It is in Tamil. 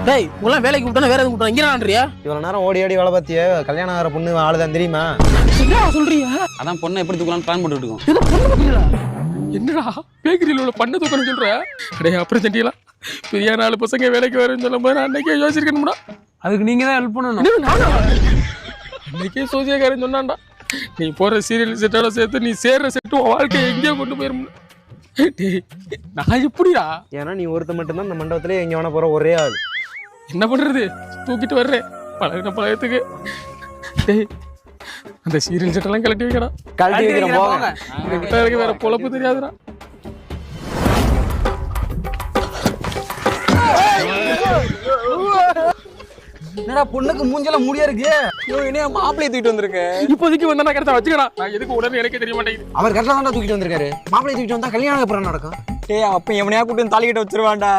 டேய் உங்களாம் வேலைக்கு விட்டானே வேற எதுவும் விட்டானே இங்கே நான்றியா? இவ்வளவு நேரம் ஓடி ஆடி வேலை பார்த்தியே, கல்யாணம் ஆகிற பொண்ணு ஆளுதான் தெரியுமா? என்ன சொல்றியா? அதான் பொண்ணை எப்படி தூக்கலாம்னு பிளான் போட்டுட்டு இருக்கோம். இது பொண்ணு பாத்தீங்களா? என்னடா பேக்கரியில் உள்ள பண்ண தூக்கணும்னு சொல்ற? அடே அப்புறம் செஞ்சிங்களா? பெரிய 4 பசங்க வேலைக்கு வரும்னு சொல்லும் போது நான் அன்னைக்கே யோசிச்சிருக்கணும்டா. அதுக்கு நீங்க தான் ஹெல்ப் பண்ணணும். அன்னைக்கே சோசியக்காரன் சொன்னான்டா, நீ போற சீரியல் செட்டோட சேர்த்து நீ சேர்ற செட்டு உன் வாழ்க்கையை எங்கேயோ கொண்டு போயிரும். டேய் நான் எப்படிடா? ஏன்னா நீ ஒருத்த மட்டும்தான் இந்த மண்டபத்திலே எங்க வேணா போற ஒரே ஆள். என்ன பண்றது, தூக்கிட்டு வர்றேன் பழகின பழகத்துக்கு. டேய் அந்த சீரியல் செட்டெல்லாம் கழட்டி வைக்கடா. கழட்டி வைக்கிறேன் போங்க. எனக்கு வேற பொழப்பு தெரியாதுடா. என்னடா பொண்ணுக்கு மூஞ்செல்லாம் முடியா இருக்கு. என்ன மாப்பிள்ளையை தூக்கிட்டு வந்திருக்கேன். இப்போதைக்கு வந்தா நான் கரெக்டா வச்சுக்கடா. நான் எதுக்கு உடனே எனக்கே தெரிய மாட்டேங்குது. அவர் கரெக்டா தான் தூக்கிட்டு வந்திருக்காரு. மாப்பிள்ளை தூக்கிட்டு வந்தா கல்யாணம் அப்புறம் நடக்கும். டேய் அப்ப எவனையா கூட்டு தாலி கிட்ட வச்சிருவான்டா.